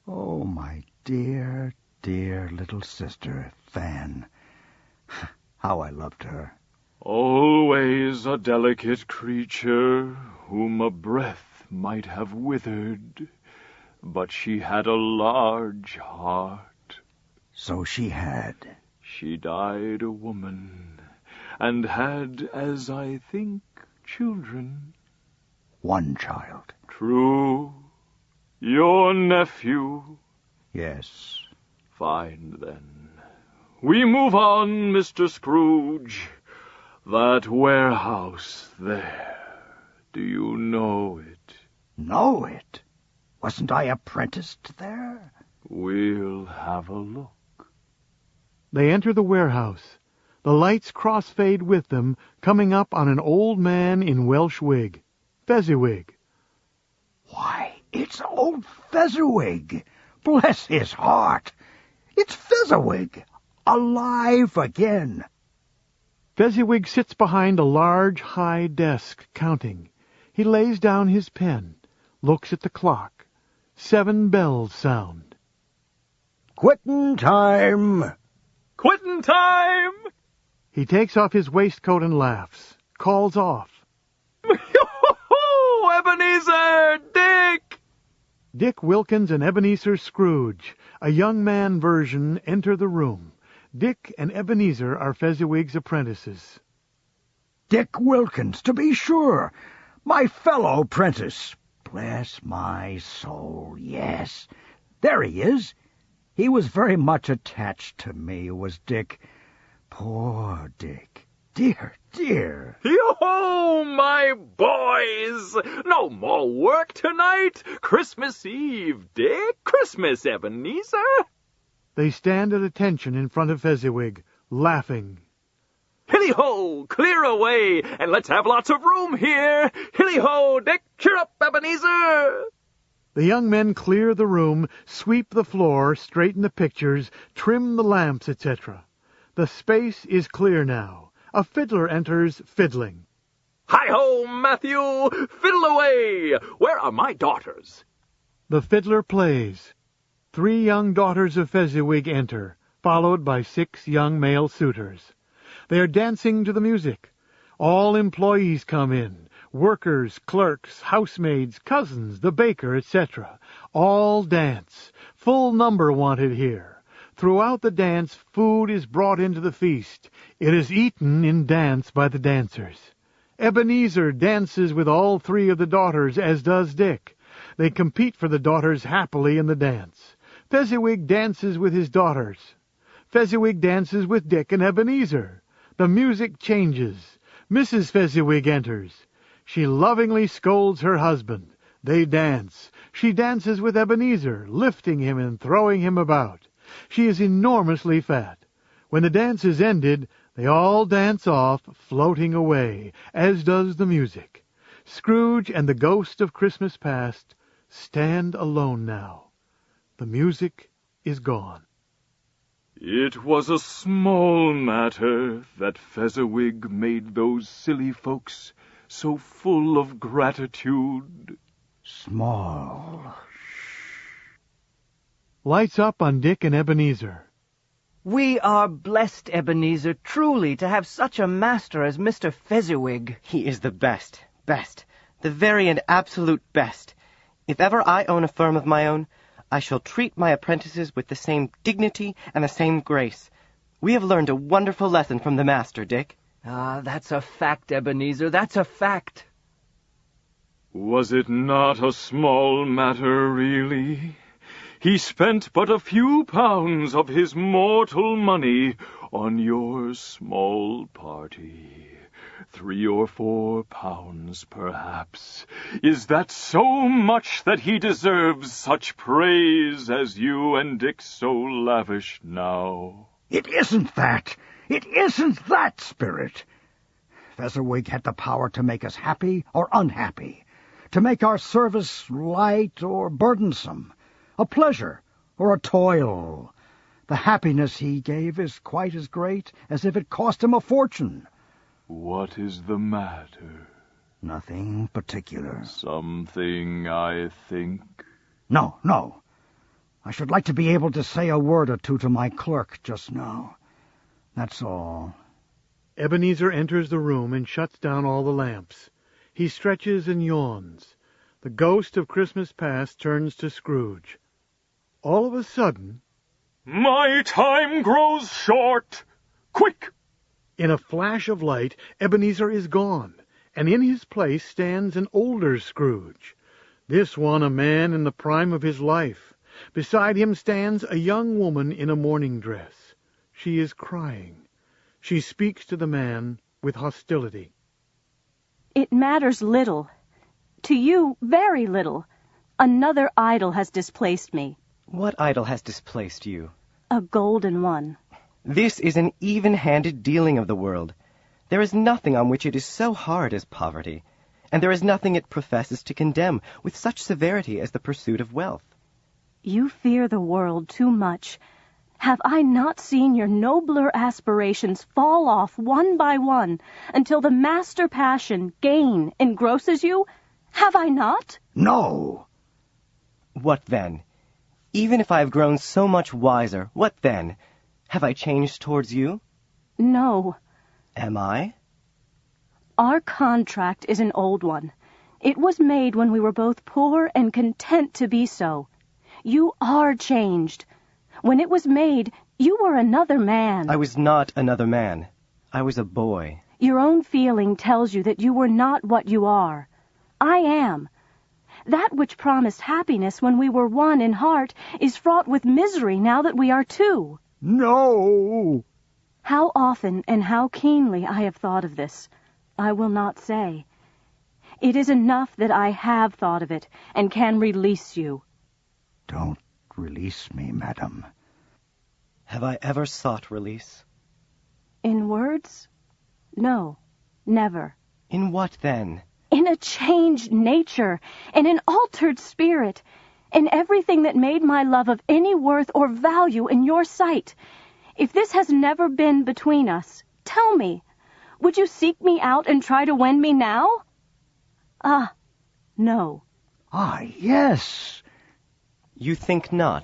Oh, my dear, dear little sister, Fan. How I loved her. Always a delicate creature, whom a breath might have withered, but she had a large heart. So she had. She died a woman, and had, as I think, children. One child. True. Your nephew. Yes. Fine, then. We move on, Mr. Scrooge. That warehouse there, do you know it? Know it? Wasn't I apprenticed there? We'll have a look. They enter the warehouse. The lights crossfade with them, coming up on an old man in Welsh wig. Fezziwig. Why, it's old Fezziwig. Bless his heart. It's Fezziwig. Alive again. Fezziwig sits behind a large, high desk, counting. He lays down his pen, looks at the clock. 7 bells sound. Quittin' time. Quittin' time! He takes off his waistcoat and laughs, calls off. Yo-ho-ho! Ebenezer! Dick! Dick Wilkins and Ebenezer Scrooge, a young man version, enter the room. Dick and Ebenezer are Fezziwig's apprentices. Dick Wilkins, to be sure. My fellow apprentice. Bless my soul, yes. There he is. He was very much attached to me, was Dick. Poor Dick. Dear, dear. Yo-ho, my boys! No more work tonight? Christmas Eve, Dick? Christmas, Ebenezer? They stand at attention in front of Fezziwig, laughing. Hilly-ho, clear away, and let's have lots of room here. Hilly-ho, Dick, cheer up, Ebenezer. The young men clear the room, sweep the floor, straighten the pictures, trim the lamps, etc. The space is clear now. A fiddler enters, fiddling. Hi-ho, Matthew, fiddle away. Where are my daughters? The fiddler plays. 3 young daughters of Fezziwig enter, followed by 6 young male suitors. They are dancing to the music. All employees come in, workers, clerks, housemaids, cousins, the baker, etc. All dance. Full number wanted here. Throughout the dance, food is brought into the feast. It is eaten in dance by the dancers. Ebenezer dances with all 3 of the daughters, as does Dick. They compete for the daughters happily in the dance. Fezziwig dances with his daughters. Fezziwig dances with Dick and Ebenezer. The music changes. Mrs. Fezziwig enters. She lovingly scolds her husband. They dance. She dances with Ebenezer, lifting him and throwing him about. She is enormously fat. When the dance is ended, they all dance off, floating away, as does the music. Scrooge and the ghost of Christmas past stand alone now. The music is gone. It was a small matter that Fezziwig made those silly folks so full of gratitude. Small. Lights up on Dick and Ebenezer. We are blessed, Ebenezer, truly, to have such a master as Mr. Fezziwig. He is the best, the very and absolute best. If ever I own a firm of my own, I shall treat my apprentices with the same dignity and the same grace. We have learned a wonderful lesson from the master, Dick. Ah, that's a fact, Ebenezer, that's a fact. Was it not a small matter, really? He spent but a few pounds of his mortal money on your small party. 3 or 4 pounds, perhaps. Is that so much that he deserves such praise as you and Dick so lavish now? It isn't that. It isn't that, Spirit. Fezziwig had the power to make us happy or unhappy, to make our service light or burdensome, a pleasure or a toil. The happiness he gave is quite as great as if it cost him a fortune. What is the matter? Nothing particular. Something, I think. No. I should like to be able to say a word or two to my clerk just now. That's all. Ebenezer enters the room and shuts down all the lamps. He stretches and yawns. The ghost of Christmas past turns to Scrooge. All of a sudden, My time grows short. Quick! in a flash of light, Ebenezer is gone, and in his place stands an older Scrooge. This one a man in the prime of his life. Beside him stands a young woman in a mourning dress. She is crying. She speaks to the man with hostility. It matters little. To you, very little. Another idol has displaced me. What idol has displaced you? A golden one. This is an even-handed dealing of the world. There is nothing on which it is so hard as poverty, and there is nothing it professes to condemn with such severity as the pursuit of wealth. You fear the world too much. Have I not seen your nobler aspirations fall off one by one until the master passion, gain, engrosses you? Have I not? No! What then? Even if I have grown so much wiser, what then? Have I changed towards you? No. Am I? Our contract is an old one. It was made when we were both poor and content to be so. You are changed. When it was made, you were another man. I was not another man. I was a boy. Your own feeling tells you that you were not what you are. I am. That which promised happiness when we were one in heart is fraught with misery now that we are two. No! How often and how keenly I have thought of this, I will not say. It is enough that I have thought of it and can release you. Don't release me, madam. Have I ever sought release? In words? No, never. In what then? In a changed nature, in an altered spirit, in everything that made my love of any worth or value in your sight. If this has never been between us, tell me, would you seek me out and try to win me now? Ah, no. Ah, yes. You think not.